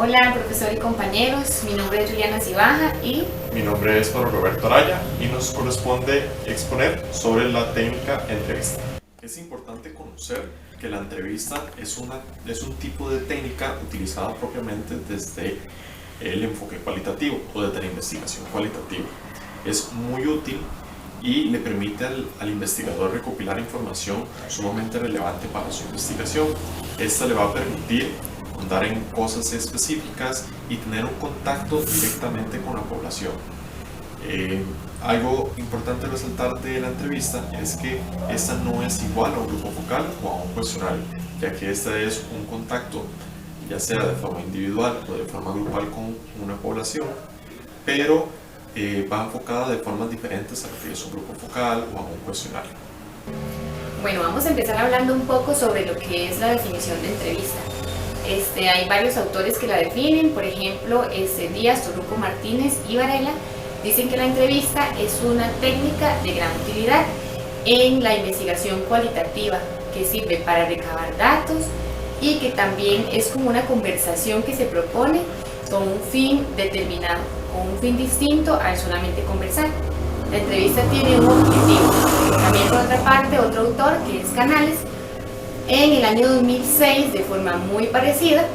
Hola profesor y compañeros, mi nombre es Juliana Cibaja y mi nombre es Pablo Roberto Araya y nos corresponde exponer sobre la técnica entrevista. Es importante conocer que la entrevista es un tipo de técnica utilizada propiamente desde el enfoque cualitativo o desde la investigación cualitativa. Es muy útil y le permite al investigador recopilar información sumamente relevante para su investigación. Esta le va a permitir ahondar en cosas específicas y tener un contacto directamente con la población. Algo importante a resaltar de la entrevista es que esta no es igual a un grupo focal o a un cuestionario, ya que esta es un contacto ya sea de forma individual o de forma grupal con una población, pero va enfocada de formas diferentes a lo que es un grupo focal o a un cuestionario. Bueno, vamos a empezar hablando un poco sobre lo que es la definición de entrevista. Hay varios autores que la definen, por ejemplo, Díaz, Torruco, Martínez y Varela dicen que la entrevista es una técnica de gran utilidad en la investigación cualitativa que sirve para recabar datos y que también es como una conversación que se propone con un fin determinado, con un fin distinto al solamente conversar. La entrevista tiene un objetivo. También por otra parte, otro autor que es Canales, en el año 2006, de forma muy parecida,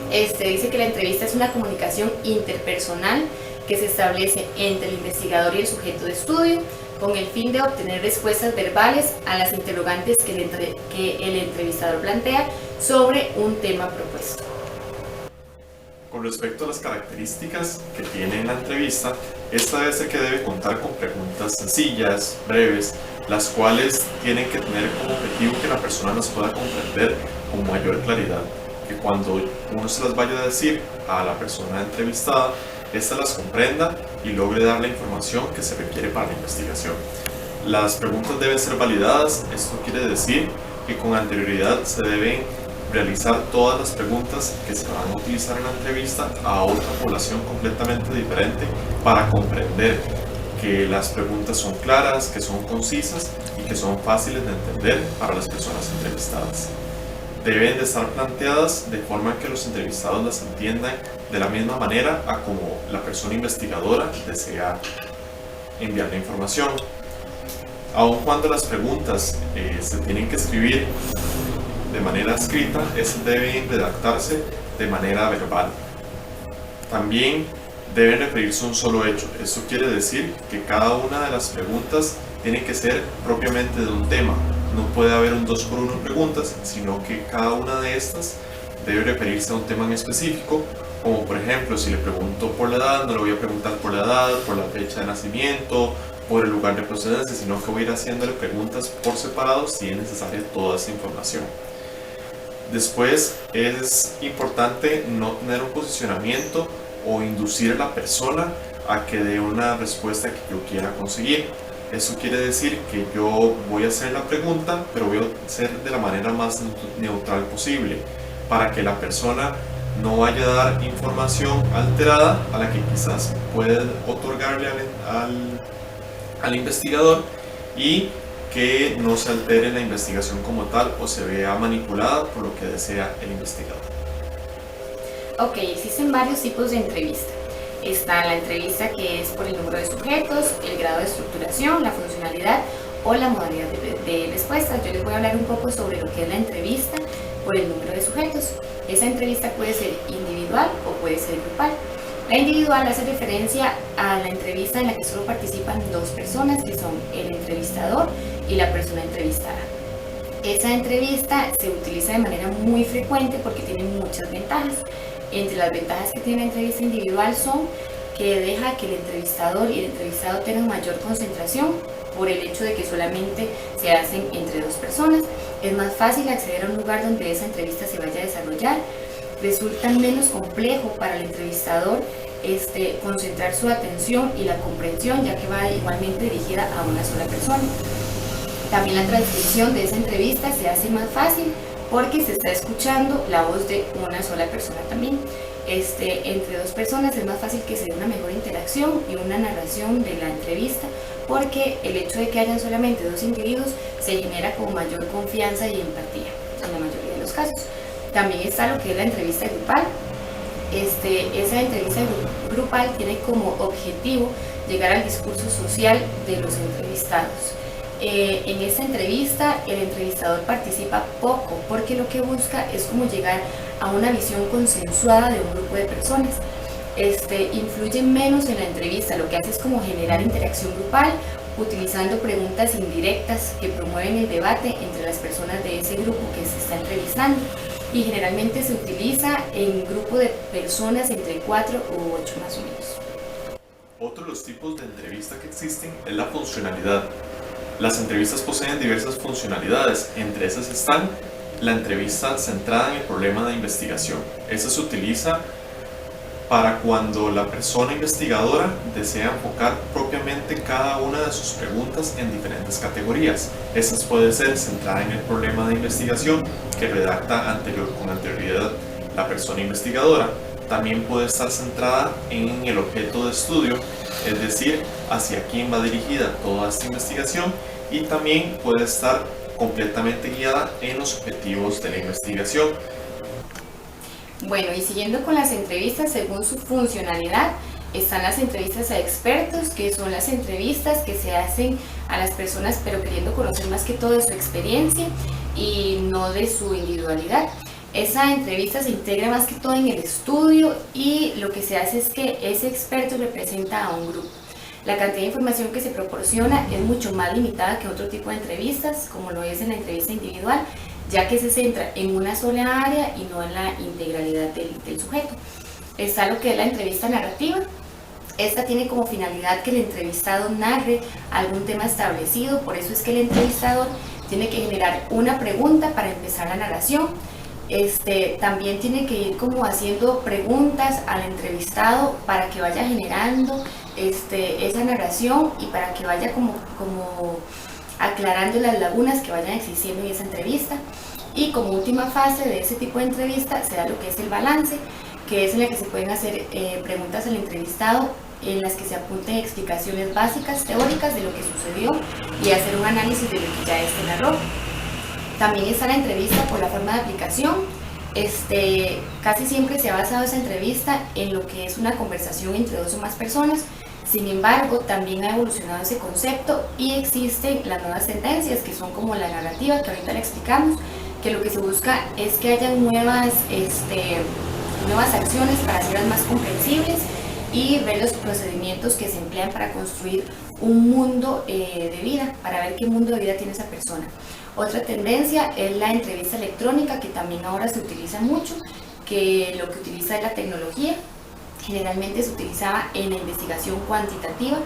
dice que la entrevista es una comunicación interpersonal que se establece entre el investigador y el sujeto de estudio con el fin de obtener respuestas verbales a las interrogantes que el entrevistador plantea sobre un tema propuesto. Con respecto a las características que tiene la entrevista, esta debe ser que debe contar con preguntas sencillas, breves, las cuales tienen que tener como objetivo que la persona las pueda comprender con mayor claridad, que cuando uno se las vaya a decir a la persona entrevistada, ésta las comprenda y logre dar la información que se requiere para la investigación. Las preguntas deben ser validadas, esto quiere decir que con anterioridad se deben realizar todas las preguntas que se van a utilizar en la entrevista a otra población completamente diferente para comprender que las preguntas son claras, que son concisas y que son fáciles de entender para las personas entrevistadas. Deben de estar planteadas de forma que los entrevistados las entiendan de la misma manera a como la persona investigadora desea enviar la información. Aun cuando las preguntas se tienen que escribir de manera escrita, estas deben redactarse de manera verbal. También deben referirse a un solo hecho. Esto quiere decir que cada una de las preguntas tiene que ser propiamente de un tema. No puede haber un 2 por 1 en preguntas, sino que cada una de estas debe referirse a un tema en específico, como por ejemplo, si le pregunto por la edad, no le voy a preguntar por la edad, por la fecha de nacimiento, por el lugar de procedencia, sino que voy a ir haciéndole preguntas por separado si es necesaria toda esa información. Después es importante no tener un posicionamiento o inducir a la persona a que dé una respuesta que yo quiera conseguir. Eso quiere decir que yo voy a hacer la pregunta, pero voy a hacer de la manera más neutral posible, para que la persona no vaya a dar información alterada a la que quizás puede otorgarle al investigador y que no se altere la investigación como tal o se vea manipulada por lo que desea el investigador. Ok, existen varios tipos de entrevista. Está la entrevista que es por el número de sujetos, el grado de estructuración, la funcionalidad o la modalidad de respuesta. Yo les voy a hablar un poco sobre lo que es la entrevista por el número de sujetos. Esa entrevista puede ser individual o puede ser grupal. La individual hace referencia a la entrevista en la que solo participan 2 personas, que son el entrevistador y la persona entrevistada. Esa entrevista se utiliza de manera muy frecuente porque tiene muchas ventajas. Entre las ventajas que tiene la entrevista individual son que deja que el entrevistador y el entrevistado tengan mayor concentración por el hecho de que solamente se hacen entre 2 personas. Es más fácil acceder a un lugar donde esa entrevista se vaya a desarrollar. Resulta menos complejo para el entrevistador concentrar su atención y la comprensión, ya que va igualmente dirigida a una sola persona. También la transcripción de esa entrevista se hace más fácil porque se está escuchando la voz de una sola persona también. Entre 2 personas es más fácil que se dé una mejor interacción y una narración de la entrevista, porque el hecho de que hayan solamente 2 individuos se genera con mayor confianza y empatía en la mayoría de los casos. También está lo que es la entrevista grupal. Esa entrevista grupal tiene como objetivo llegar al discurso social de los entrevistados. En esta entrevista el entrevistador participa poco porque lo que busca es como llegar a una visión consensuada de un grupo de personas. Influye menos en la entrevista, lo que hace es como generar interacción grupal utilizando preguntas indirectas que promueven el debate entre las personas de ese grupo que se está entrevistando, y generalmente se utiliza en grupo de personas entre 4 u 8 más o menos. Otro de los tipos de entrevista que existen es la funcionalidad. Las entrevistas poseen diversas funcionalidades, entre esas están la entrevista centrada en el problema de investigación. Esta se utiliza para cuando la persona investigadora desea enfocar propiamente cada una de sus preguntas en diferentes categorías. Estas puede ser centrada en el problema de investigación que redacta con anterioridad la persona investigadora. También puede estar centrada en el objeto de estudio, es decir, hacia quién va dirigida toda esta investigación, y también puede estar completamente guiada en los objetivos de la investigación. Bueno, y siguiendo con las entrevistas según su funcionalidad, están las entrevistas a expertos, que son las entrevistas que se hacen a las personas pero queriendo conocer más que todo de su experiencia y no de su individualidad. Esa entrevista se integra más que todo en el estudio y lo que se hace es que ese experto representa a un grupo. La cantidad de información que se proporciona es mucho más limitada que otro tipo de entrevistas, como lo es en la entrevista individual, ya que se centra en una sola área y no en la integralidad del sujeto. Está lo que es la entrevista narrativa. Esta tiene como finalidad que el entrevistado narre algún tema establecido, por eso es que el entrevistador tiene que generar una pregunta para empezar la narración. También tiene que ir como haciendo preguntas al entrevistado para que vaya generando esa narración y para que vaya como aclarando las lagunas que vayan existiendo en esa entrevista. Y como última fase de ese tipo de entrevista se da lo que es el balance, que es en la que se pueden hacer preguntas al entrevistado en las que se apunten explicaciones básicas, teóricas de lo que sucedió y hacer un análisis de lo que ya narró. También está la entrevista por la forma de aplicación. Casi siempre se ha basado esa entrevista en lo que es una conversación entre 2 o más personas. Sin embargo, también ha evolucionado ese concepto y existen las nuevas tendencias que son como la narrativa, que ahorita le explicamos, que lo que se busca es que haya nuevas acciones para hacerlas más comprensibles y ver los procedimientos que se emplean para construir un mundo de vida, para ver qué mundo de vida tiene esa persona. Otra tendencia es la entrevista electrónica, que también ahora se utiliza mucho, que lo que utiliza es la tecnología. Generalmente se utilizaba en la investigación cuantitativa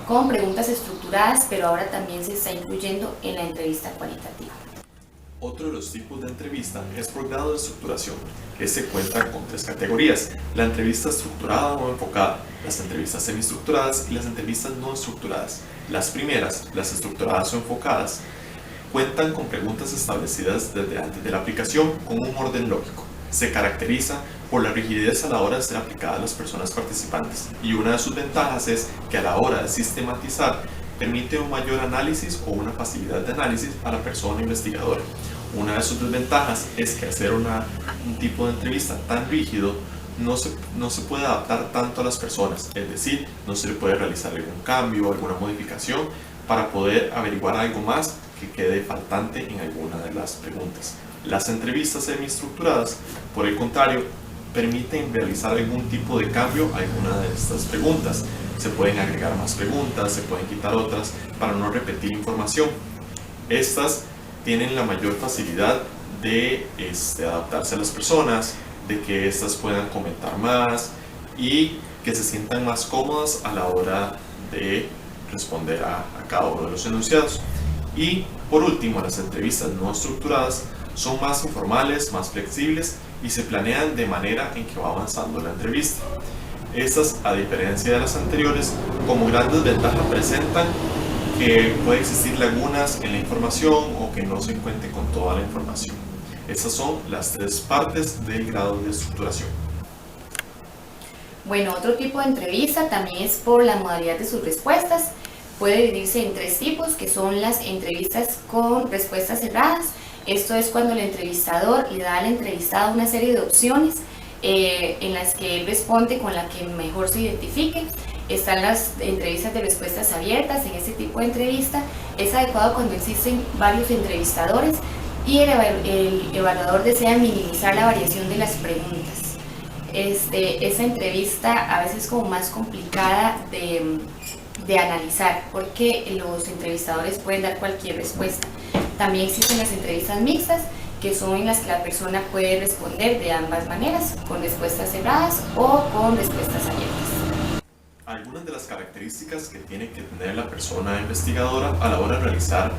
con preguntas estructuradas, pero ahora también se está incluyendo en la entrevista cualitativa. Otro de los tipos de entrevista es por grado de estructuración. Este cuenta con 3 categorías: la entrevista estructurada o enfocada, las entrevistas semiestructuradas y las entrevistas no estructuradas. Las primeras, las estructuradas o enfocadas, cuentan con preguntas establecidas desde antes de la aplicación con un orden lógico. Se caracteriza por la rigidez a la hora de ser aplicada a las personas participantes, y una de sus ventajas es que a la hora de sistematizar permite un mayor análisis o una facilidad de análisis a la persona investigadora. Una de sus desventajas es que hacer un tipo de entrevista tan rígido no se puede adaptar tanto a las personas, es decir, no se le puede realizar algún cambio o alguna modificación para poder averiguar algo más que quede faltante en alguna de las preguntas. Las entrevistas semiestructuradas, por el contrario, permiten realizar algún tipo de cambio a alguna de estas preguntas. Se pueden agregar más preguntas, se pueden quitar otras para no repetir información. Estas tienen la mayor facilidad de adaptarse a las personas, de que éstas puedan comentar más y que se sientan más cómodas a la hora de responder a cada uno de los enunciados. Y por último, las entrevistas no estructuradas son más informales, más flexibles y se planean de manera en que va avanzando la entrevista. Estas, a diferencia de las anteriores, como gran desventaja presentan que puede existir lagunas en la información o que no se cuente con toda la información. Estas son las 3 partes del grado de estructuración. Bueno, otro tipo de entrevista también es por la modalidad de sus respuestas. Puede dividirse en 3 tipos, que son las entrevistas con respuestas cerradas. Esto es cuando el entrevistador le da al entrevistado una serie de opciones en las que él responde con la que mejor se identifique. Están las entrevistas de respuestas abiertas. En este tipo de entrevista es adecuado cuando existen varios entrevistadores y el evaluador desea minimizar la variación de las preguntas. Esa entrevista a veces es como más complicada de analizar porque los entrevistadores pueden dar cualquier respuesta. También existen las entrevistas mixtas, que son en las que la persona puede responder de ambas maneras, con respuestas cerradas o con respuestas abiertas. Algunas de las características que tiene que tener la persona investigadora a la hora de realizar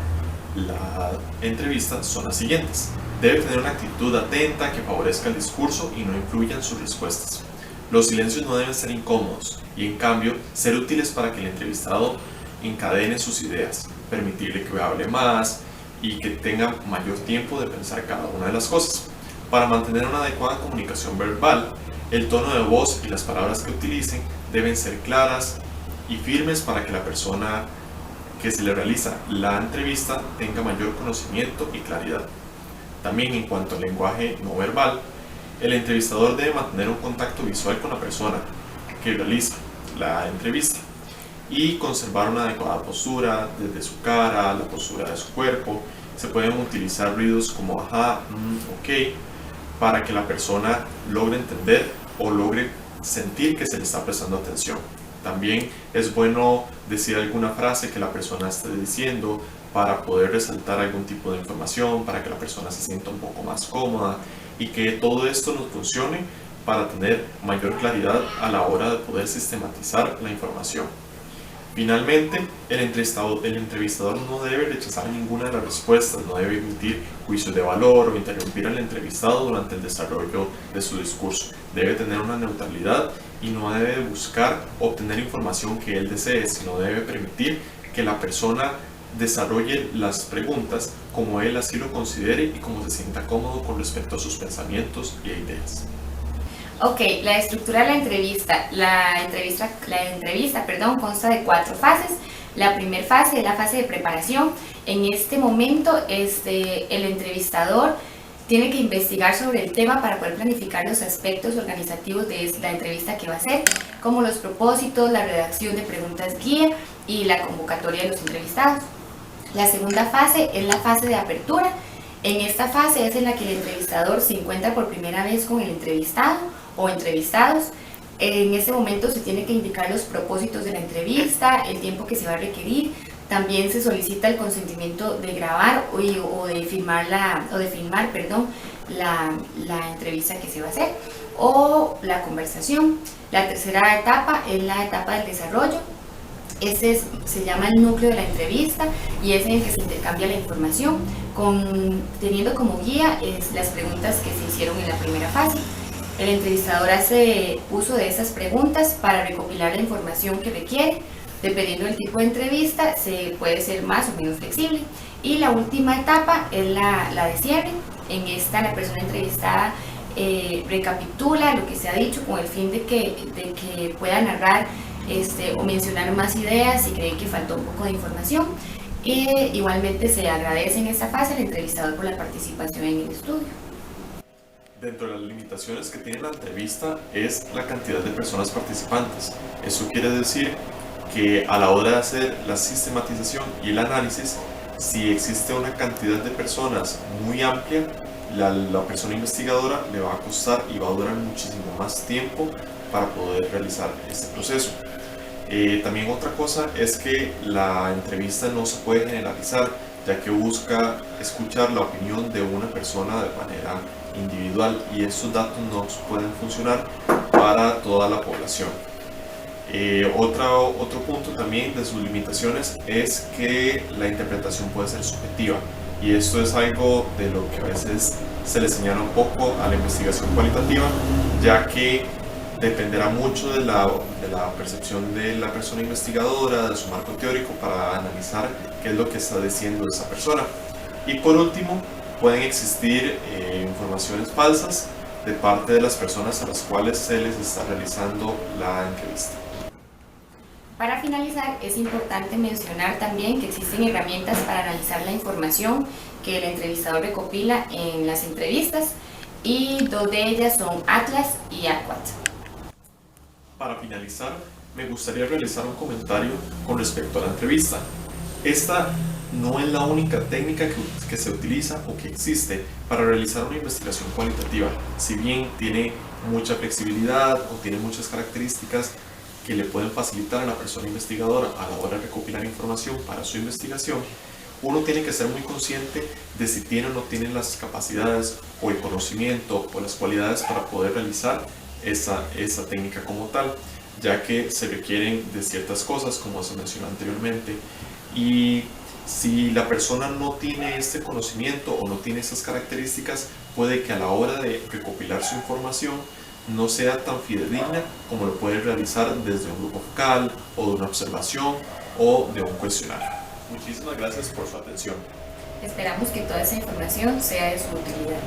la entrevista son las siguientes. Debe tener una actitud atenta que favorezca el discurso y no influya en sus respuestas. Los silencios no deben ser incómodos y, en cambio, ser útiles para que el entrevistado encadene sus ideas, permitirle que hable más y que tenga mayor tiempo de pensar cada una de las cosas. Para mantener una adecuada comunicación verbal, el tono de voz y las palabras que utilicen deben ser claras y firmes para que la persona que se le realiza la entrevista tenga mayor conocimiento y claridad. También, en cuanto al lenguaje no verbal, el entrevistador debe mantener un contacto visual con la persona que realiza la entrevista y conservar una adecuada postura desde su cara, la postura de su cuerpo. Se pueden utilizar ruidos como ajá, ok, para que la persona logre entender o logre sentir que se le está prestando atención. También es bueno decir alguna frase que la persona esté diciendo para poder resaltar algún tipo de información, para que la persona se sienta un poco más cómoda y que todo esto nos funcione para tener mayor claridad a la hora de poder sistematizar la información. Finalmente, el entrevistador no debe rechazar ninguna de las respuestas, no debe emitir juicios de valor o interrumpir al entrevistado durante el desarrollo de su discurso. Debe tener una neutralidad y no debe buscar obtener información que él desee, sino debe permitir que la persona desarrolle las preguntas como él así lo considere y como se sienta cómodo con respecto a sus pensamientos y ideas. Ok, la estructura de la entrevista. La entrevista consta de 4 fases. La primera fase es la fase de preparación. En este momento, el entrevistador tiene que investigar sobre el tema para poder planificar los aspectos organizativos de la entrevista que va a hacer, como los propósitos, la redacción de preguntas guía y la convocatoria de los entrevistados. La segunda fase es la fase de apertura. En esta fase es en la que el entrevistador se encuentra por primera vez con el entrevistado o entrevistados. En ese momento se tiene que indicar los propósitos de la entrevista, el tiempo que se va a requerir. También se solicita el consentimiento de grabar o de filmar la entrevista que se va a hacer o la conversación. La tercera etapa es la etapa del desarrollo. Se llama el núcleo de la entrevista y es en el que se intercambia la información, teniendo como guía las preguntas que se hicieron en la primera fase. El entrevistador hace uso de esas preguntas para recopilar la información que requiere. Dependiendo del tipo de entrevista, se puede ser más o menos flexible. Y la última etapa es la de cierre. En esta, la persona entrevistada recapitula lo que se ha dicho con el fin de que pueda narrar o mencionar más ideas si cree que faltó un poco de información. Igualmente se agradece en esta fase al entrevistador por la participación en el estudio. Dentro de las limitaciones que tiene la entrevista es la cantidad de personas participantes. Eso quiere decir que a la hora de hacer la sistematización y el análisis, si existe una cantidad de personas muy amplia, la persona investigadora le va a costar y va a durar muchísimo más tiempo para poder realizar este proceso. También otra cosa es que la entrevista no se puede generalizar, ya que busca escuchar la opinión de una persona de manera individual y estos datos no pueden funcionar para toda la población. Otro punto también de sus limitaciones es que la interpretación puede ser subjetiva y esto es algo de lo que a veces se le señala un poco a la investigación cualitativa, ya que dependerá mucho de la percepción de la persona investigadora, de su marco teórico para analizar qué es lo que está diciendo esa persona. Y por último, pueden existir informaciones falsas de parte de las personas a las cuales se les está realizando la entrevista. Para finalizar, es importante mencionar también que existen herramientas para analizar la información que el entrevistador recopila en las entrevistas. y dos de ellas son Atlas y Aquat. Para finalizar, me gustaría realizar un comentario con respecto a la entrevista. Esta no es la única técnica que se utiliza o que existe para realizar una investigación cualitativa. Si bien tiene mucha flexibilidad o tiene muchas características que le pueden facilitar a la persona investigadora a la hora de recopilar información para su investigación, uno tiene que ser muy consciente de si tiene o no tiene las capacidades o el conocimiento o las cualidades para poder realizar esa técnica como tal, ya que se requieren de ciertas cosas como se mencionó anteriormente, y si la persona no tiene este conocimiento o no tiene esas características, puede que a la hora de recopilar su información no sea tan fidedigna como lo puede realizar desde un grupo focal o de una observación o de un cuestionario. Muchísimas gracias por su atención. Esperamos que toda esa información sea de su utilidad.